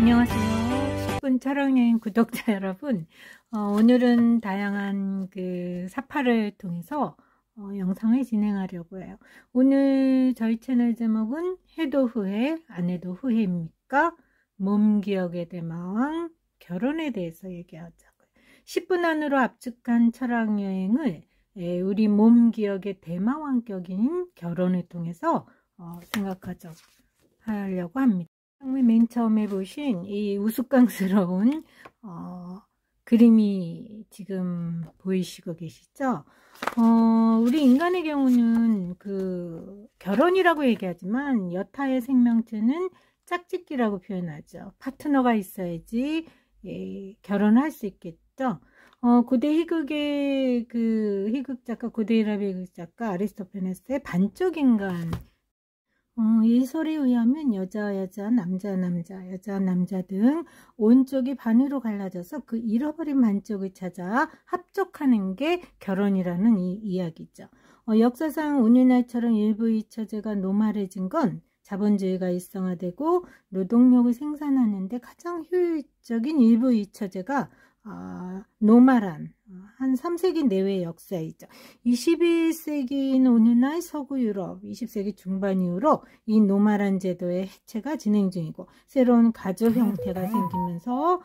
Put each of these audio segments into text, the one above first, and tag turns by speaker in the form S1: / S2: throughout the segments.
S1: 안녕하세요. 10분 촬영여행 구독자 여러분. 오늘은 다양한 사파를 통해서 영상을 진행하려고 해요. 오늘 저희 채널 제목은 해도 후회, 안 해도 후회입니까? 몸 기억의 대마왕, 결혼에 대해서 얘기하자고요. 10분 안으로 압축한 촬영여행을 우리 몸 기억의 대마왕격인 결혼을 통해서 하려고 합니다. 맨 처음에 보신 이 우스꽝스러운 그림이 지금 보이시고 계시죠? 우리 인간의 경우는 결혼이라고 얘기하지만 여타의 생명체는 짝짓기라고 표현하죠. 파트너가 있어야지 결혼할 수 있겠죠. 고대 희극의 희극 작가, 고대 헬라의 희극 작가 아리스토파네스의 반쪽 인간, 이 설에 의하면 여자, 남자, 여자, 등 온쪽이 반으로 갈라져서 그 잃어버린 반쪽을 찾아 합족하는 게 결혼이라는 이 이야기죠. 역사상 오늘날처럼 일부 이처제가 노말해진 건 자본주의가 일성화되고 노동력을 생산하는데 가장 효율적인 일부 이처제가 노말한 한 3세기 내외의 역사이죠. 21세기인 오늘날 서구 유럽, 20세기 중반 이후로 이 노말한 제도의 해체가 진행 중이고 새로운 가족 형태가 생기면서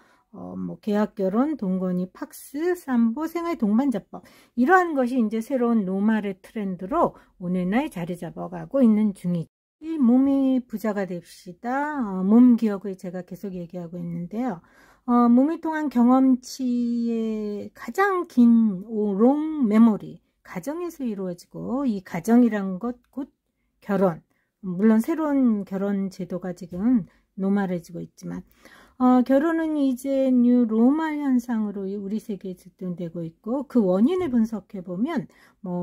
S1: 계약결혼, 동거니, 팍스, 삼보, 생활 동반자법, 이러한 것이 이제 새로운 노말의 트렌드로 오늘날 자리 잡아가고 있는 중이죠. 이 몸이 부자가 됩시다. 몸 기억을 제가 계속 얘기하고 있는데요. 몸을 통한 경험치의 가장 긴 롱 메모리, 가정에서 이루어지고, 이 가정이란 것 곧 결혼, 물론 새로운 결혼 제도가 지금 노말해지고 있지만 결혼은 이제 뉴 로말 현상으로 우리 세계에 집중되고 있고, 그 원인을 분석해보면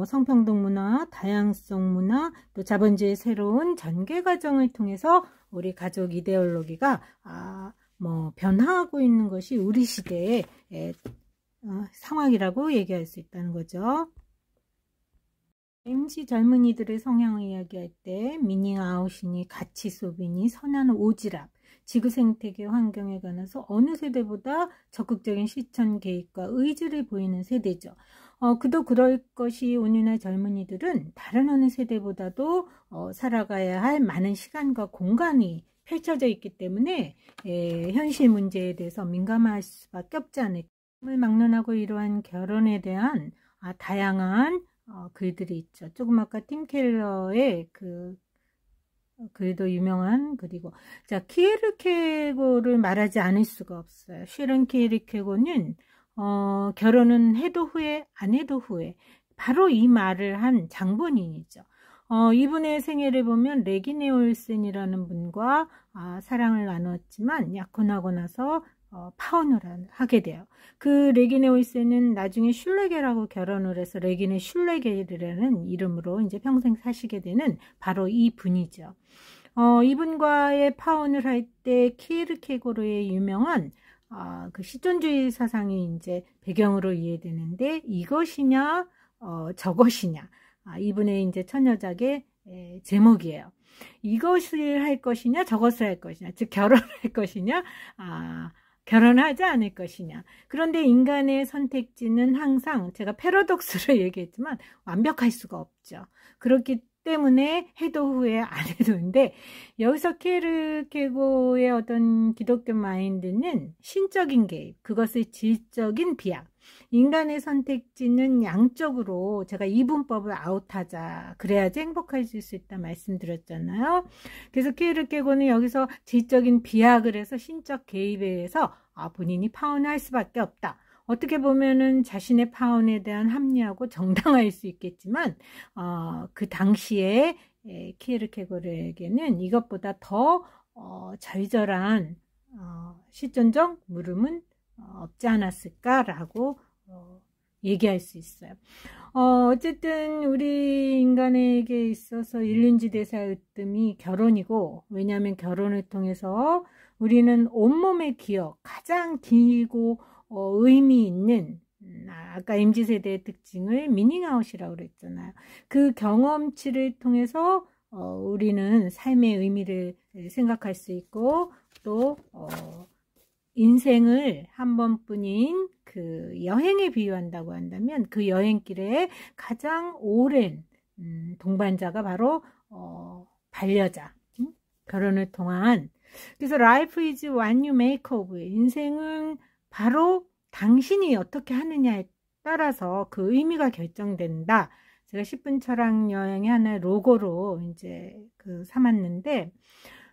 S1: 성평등 문화, 다양성 문화, 또 자본주의의 새로운 전개 과정을 통해서 우리 가족 이데올로기가 변화하고 있는 것이 우리 시대의 상황이라고 얘기할 수 있다는 거죠. MZ 젊은이들의 성향을 이야기할 때 미닝 아웃이니 가치 소비니 선한 오지랖, 지구 생태계 환경에 관해서 어느 세대보다 적극적인 실천 계획과 의지를 보이는 세대죠. 그도 그럴 것이 오늘날 젊은이들은 다른 어느 세대보다도 살아가야 할 많은 시간과 공간이 펼쳐져 있기 때문에 현실 문제에 대해서 민감할 수밖에 없지 않을까. 막론하고 이러한 결혼에 대한 다양한 글들이 있죠. 조금 아까 팀 켈러의 글도 유명한 글이고, 자, 키에르케고를 말하지 않을 수가 없어요. 쉐런 키에르케고는 결혼은 해도 후회, 안 해도 후회, 바로 이 말을 한 장본인이죠. 이분의 생애를 보면 레기네 올센이라는 분과 사랑을 나눴지만 약혼하고 나서 파혼을 하게 돼요. 그 레기네 올센은 나중에 슐레게라고 결혼을 해서 레기네 슐레게라는 이름으로 이제 평생 사시게 되는 바로 이 분이죠. 이분과의 파혼을 할 때 키에르케고르의 유명한 그 실존주의 사상이 이제 배경으로 이해되는데, 이것이냐 저것이냐, 이분의 이제 처녀작의 제목이에요. 이것을 할 것이냐 저것을 할 것이냐, 즉 결혼할 것이냐 결혼하지 않을 것이냐. 그런데 인간의 선택지는 항상, 제가 패러독스로 얘기했지만 완벽할 수가 없죠. 그렇기 때문에 해도 후회, 안 해도인데, 여기서 키에르케고의 어떤 기독교 마인드는 신적인 개입, 그것을 질적인 비약, 인간의 선택지는 양쪽으로, 제가 이분법을 아웃하자, 그래야지 행복해질 수 있다 말씀드렸잖아요. 그래서 키에르케고는 여기서 질적인 비약을 해서 신적 개입에 의해서 본인이 파혼할 수밖에 없다. 어떻게 보면은 자신의 파혼에 대한 합리하고 정당화일 수 있겠지만, 그 당시에 키에르케고르에게는 이것보다 더 절절한 실존적 물음은 없지 않았을까라고 얘기할 수 있어요. 어쨌든 우리 인간에게 있어서 일륜지대사의 으뜸이 결혼이고, 왜냐하면 결혼을 통해서 우리는 온몸의 기억, 가장 길고 의미 있는, 아까 MZ세대의 특징을 미닝아웃이라고 그랬잖아요. 그 경험치를 통해서 우리는 삶의 의미를 생각할 수 있고, 또 인생을 한 번뿐인 그 여행에 비유한다고 한다면 그 여행길에 가장 오랜 동반자가 바로 반려자, 결혼을 통한. 그래서 life is what you make of it. 인생은 바로 당신이 어떻게 하느냐에 따라서 그 의미가 결정된다. 제가 10분 철학 여행의 하나의 로고로 이제 삼았는데,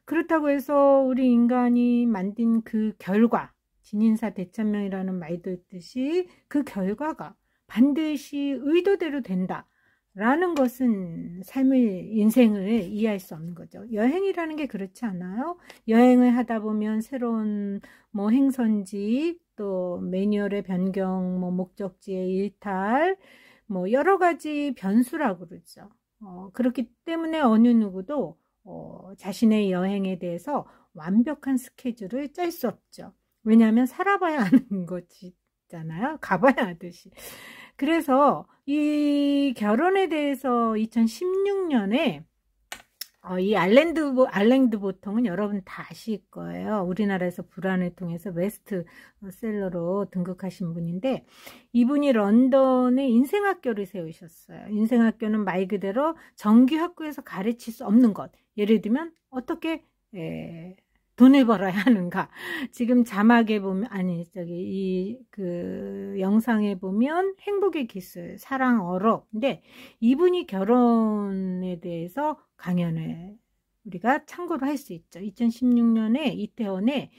S1: 그렇다고 해서 우리 인간이 만든 그 결과, 진인사 대천명이라는 말도 있듯이 그 결과가 반드시 의도대로 된다 라는 것은 인생을 이해할 수 없는 거죠. 여행이라는 게 그렇지 않아요? 여행을 하다 보면 새로운 행선지, 또 매뉴얼의 변경, 목적지의 일탈, 여러 가지 변수라고 그러죠. 그렇기 때문에 어느 누구도 자신의 여행에 대해서 완벽한 스케줄을 짤 수 없죠. 왜냐하면 살아봐야 하는 것이잖아요. 가봐야 하듯이. 그래서 이 결혼에 대해서 2016년에 이 알랭드 보통은 여러분 다 아실 거예요. 우리나라에서 불안을 통해서 베스트셀러로 등극하신 분인데, 이분이 런던에 인생학교를 세우셨어요. 인생학교는 말 그대로 정규 학교에서 가르칠 수 없는 것. 예를 들면 어떻게 돈을 벌어야 하는가. 지금 자막에 보면, 영상에 보면 행복의 기술, 사랑 어록. 근데 이분이 결혼에 대해서 강연을 우리가 참고로 할 수 있죠. 2016년에 이태원에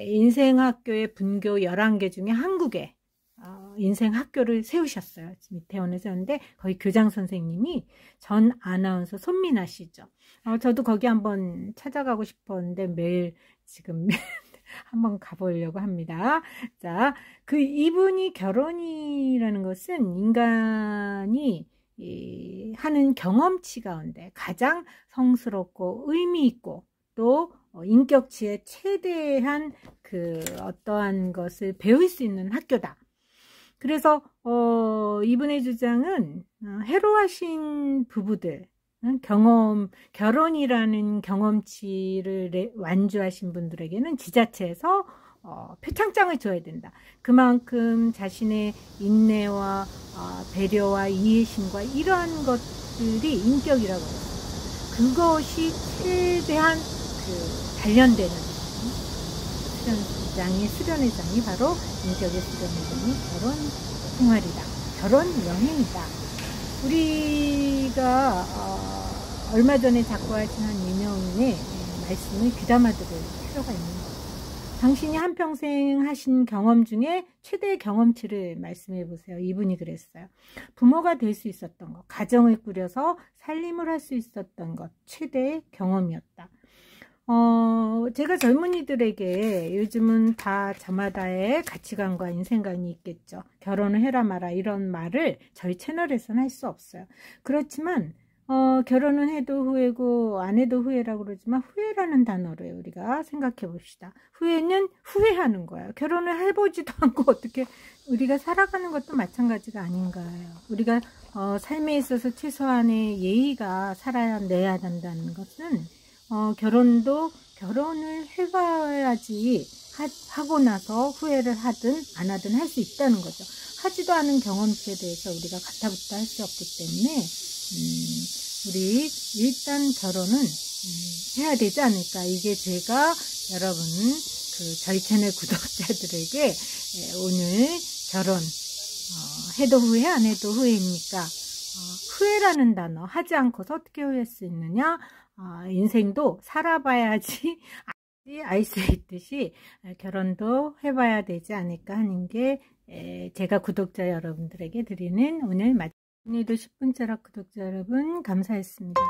S1: 인생학교의 분교 11개 중에 한국에 인생학교를 세우셨어요. 이태원에 세웠는데 거기 교장 선생님이 전 아나운서 손민아 씨죠. 저도 거기 한번 찾아가고 싶었는데 매일 지금 한번 가보려고 합니다. 자, 이분이 결혼이라는 것은 인간이 하는 경험치 가운데 가장 성스럽고 의미 있고 또 인격치의 최대한 어떠한 것을 배울 수 있는 학교다. 그래서 이분의 주장은 해로하신 부부들, 결혼이라는 경험치를 완주하신 분들에게는 지자체에서 표창장을 줘야 된다. 그만큼 자신의 인내와 배려와 이해심과 이러한 것들이 인격이라고 해요. 그것이 최대한 단련되는 수련의 장이 바로 인격의 수련의 장이 결혼 생활이다. 결혼 여행이다. 우리가 얼마 전에 작고하신 한 유명인의 말씀을 귀담아 들을 필요가 있는 거예요. 당신이 한평생 하신 경험 중에 최대의 경험치를 말씀해 보세요. 이분이 그랬어요. 부모가 될 수 있었던 것, 가정을 꾸려서 살림을 할 수 있었던 것, 최대의 경험이었다. 제가 젊은이들에게 요즘은 다 저마다의 가치관과 인생관이 있겠죠. 결혼을 해라 마라 이런 말을 저희 채널에서는 할 수 없어요. 그렇지만 결혼은 해도 후회고 안 해도 후회라고 그러지만 후회라는 단어를 우리가 생각해 봅시다. 후회는 후회하는 거예요. 결혼을 해보지도 않고 어떻게 우리가 살아가는 것도 마찬가지가 아닌가요? 우리가 삶에 있어서 최소한의 예의가 살아내야 된다는 것은 결혼을 해봐야지 하고 나서 후회를 하든 안 하든 할 수 있다는 거죠. 하지도 않은 경험치에 대해서 우리가 가타부타 할 수 없기 때문에 우리 일단 결혼은 해야 되지 않을까. 이게 제가 여러분 저희 채널 구독자들에게 오늘 결혼 해도 후회 안 해도 후회입니까? 후회라는 단어 하지 않고서 어떻게 후회할 수 있느냐. 인생도 살아봐야지 알 수 있듯이 결혼도 해봐야 되지 않을까 하는 게 제가 구독자 여러분들에게 드리는 오늘 오늘도 10분 철학 구독자 여러분 감사했습니다.